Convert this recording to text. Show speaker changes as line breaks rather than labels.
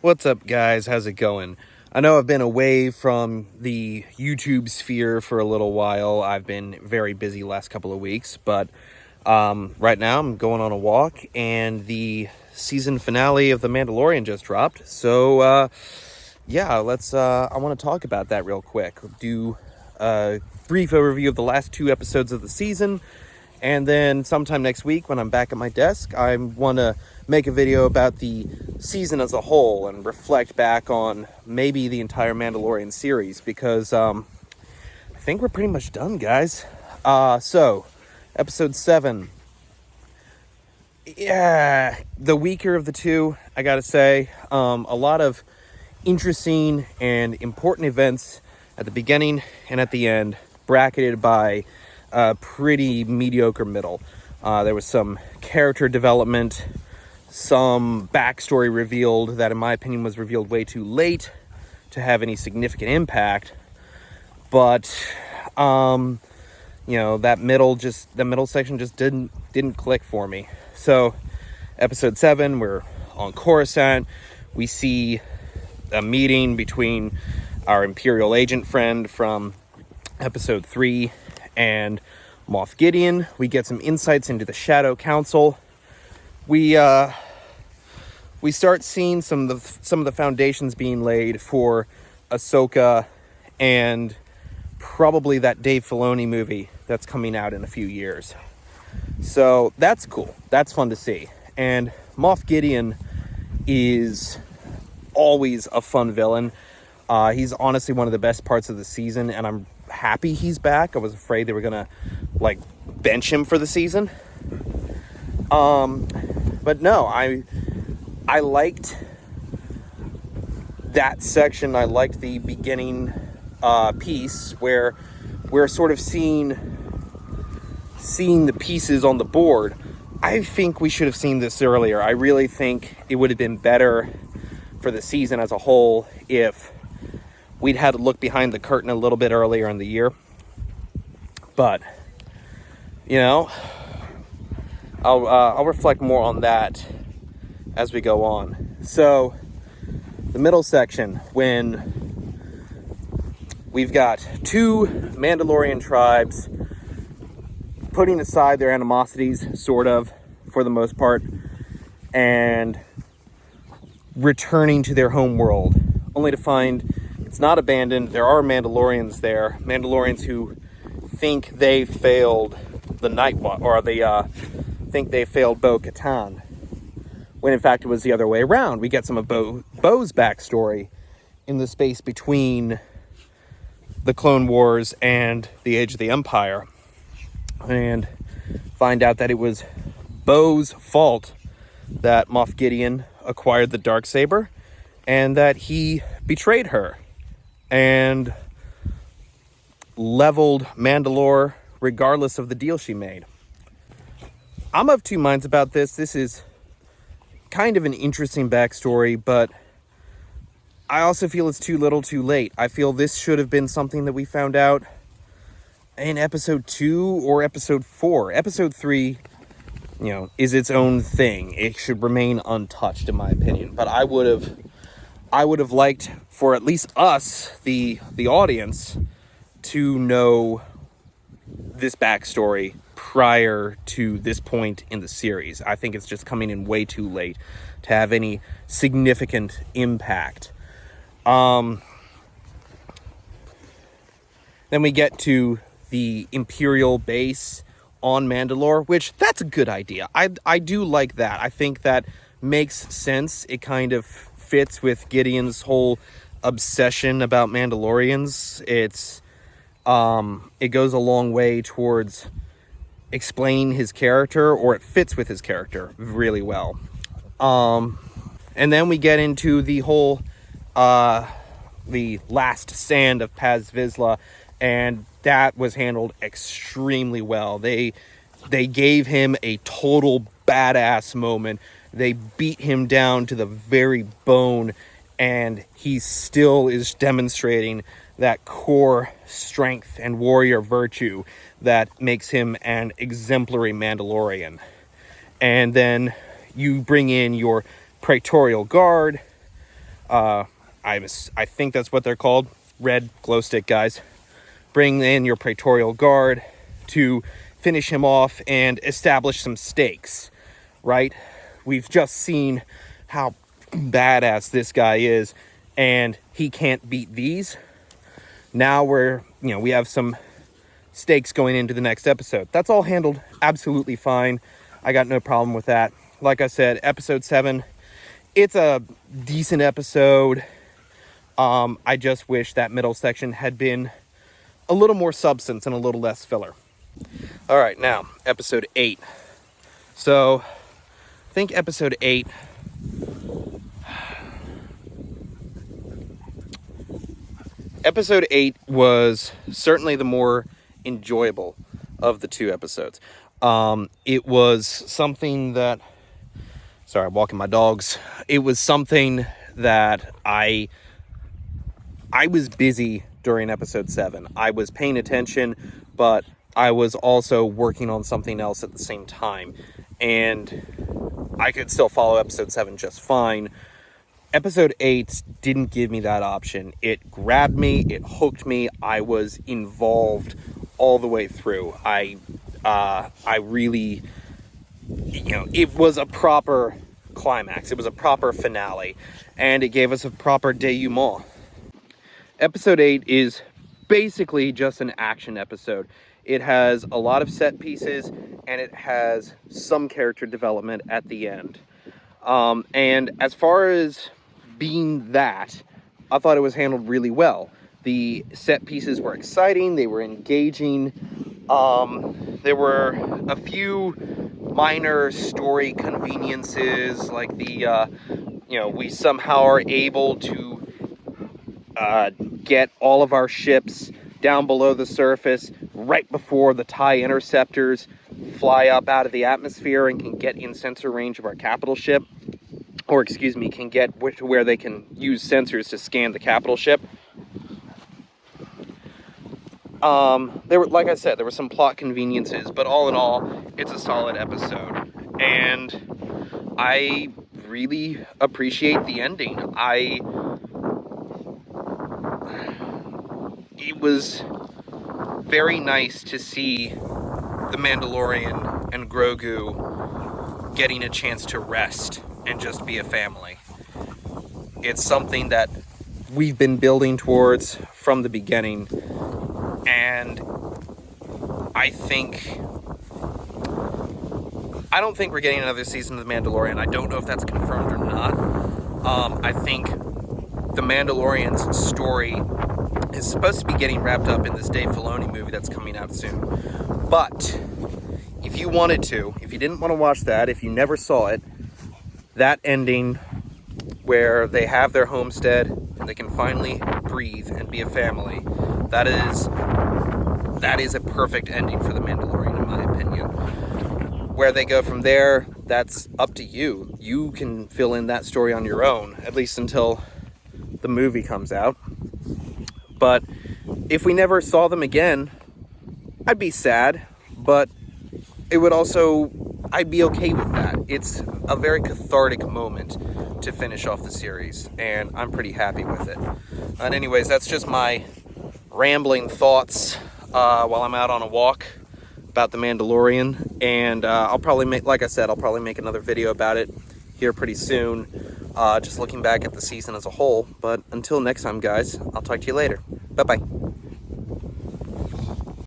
What's up, guys? How's it going? I know I've been away from the YouTube sphere for a little while. I've been very busy last couple of weeks, but right now I'm going on a walk, and the season finale of The Mandalorian just dropped. So, I want to talk about that real quick. Do a brief overview of the last two episodes of the season, and then sometime next week when I'm back at my desk, I want to make a video about the season as a whole and reflect back on maybe the entire Mandalorian series, because I think we're pretty much done, guys. So, episode 7. Yeah, the weaker of the two, I gotta say. A lot of interesting and important events at the beginning and at the end, bracketed by a pretty mediocre middle. There was some character development, some backstory revealed that, in my opinion, was revealed way too late to have any significant impact. But that middle section just didn't click for me. So, episode 7, we're on Coruscant. We see a meeting between our Imperial agent friend from episode 3 and Moff Gideon. We get some insights into the Shadow Council. We start seeing some of the foundations being laid for Ahsoka and probably that Dave Filoni movie that's coming out in a few years. So that's cool. That's fun to see. And Moff Gideon is always a fun villain. He's honestly one of the best parts of the season, and I'm happy he's back. I was afraid they were gonna bench him for the season. But no, I liked that section. I liked the beginning piece where we're sort of seeing the pieces on the board. I think we should have seen this earlier. I really think it would have been better for the season as a whole if we'd had to look behind the curtain a little bit earlier in the year. But, I'll reflect more on that as we go on. So, the middle section, when we've got two Mandalorian tribes putting aside their animosities, sort of, for the most part, and returning to their home world, only to find it's not abandoned. There are Mandalorians there, Mandalorians who think they failed the Nightwatch, or they think they failed Bo-Katan, when in fact it was the other way around. We get some of Bo's backstory in the space between the Clone Wars and the Age of the Empire, and find out that it was Bo's fault that Moff Gideon acquired the Darksaber, and that he betrayed her and leveled Mandalore regardless of the deal she made. I'm of two minds about this. This is kind of an interesting backstory, but I also feel it's too little too late. I feel this should have been something that we found out in episode 2 or episode 4. Episode 3, is its own thing. It should remain untouched, in my opinion. But I would have liked for at least us, the audience, to know this backstory prior to this point in the series. I think it's just coming in way too late to have any significant impact. Then we get to the Imperial base on Mandalore, which that's a good idea. I do like that. I think that makes sense. It kind of fits with Gideon's whole obsession about Mandalorians. It goes a long way towards explaining his character, or it fits with his character really well. And then we get into the whole the last stand of Paz Vizsla, and that was handled extremely well. They gave him a total badass moment. They beat him down to the very bone, and he still is demonstrating that core strength and warrior virtue that makes him an exemplary I think that's what they're called, red glow stick guys. Bring in your Praetorial Guard to finish him off and establish some stakes, right? We've just seen how badass this guy is, and he can't beat these. Now we have some stakes going into the next episode. That's all handled absolutely fine. I got no problem with that. Like I said, episode 7, it's a decent episode. I just wish that middle section had been a little more substance and a little less filler. All right, now, episode 8. So, I think episode 8... Episode 8 was certainly the more enjoyable of the 2 episodes. It was something that... Sorry, I'm walking my dogs. It was something that I was busy during episode 7. I was paying attention, but I was also working on something else at the same time. And I could still follow episode 7 just fine. Episode 8 didn't give me that option. It grabbed me, it hooked me, I was involved all the way through. I really, it was a proper climax. It was a proper finale, and it gave us a proper denouement. Episode 8 is basically just an action episode. It has a lot of set pieces, and it has some character development at the end. And as far as being that, I thought it was handled really well. The set pieces were exciting, they were engaging. There were a few minor story conveniences, like we somehow are able to get all of our ships down below the surface right before the TIE interceptors fly up out of the atmosphere and can get in sensor range of our capital ship. Or, can get to where they can use sensors to scan the capital ship. Like I said, there were some plot conveniences, but all in all, it's a solid episode. And I really appreciate the ending. It was very nice to see the Mandalorian and Grogu getting a chance to rest and just be a family. It's something that we've been building towards from the beginning, and I don't think we're getting another season of The Mandalorian. I don't know if that's confirmed or not. I think The Mandalorian's story is supposed to be getting wrapped up in this Dave Filoni movie that's coming out soon. But if you didn't want to watch that, if you never saw it, that ending where they have their homestead and they can finally breathe and be a family, that is a perfect ending for The Mandalorian, in my opinion. Where they go from there, that's up to you. You can fill in that story on your own, at least until the movie comes out. But if we never saw them again, I'd be sad, but I'd be okay with that. It's a very cathartic moment to finish off the series, and I'm pretty happy with it. And anyways, that's just my rambling thoughts while I'm out on a walk about The Mandalorian, and I'll probably make another video about it here pretty soon, just looking back at the season as a whole. But until next time, guys, I'll talk to you later. Bye-bye.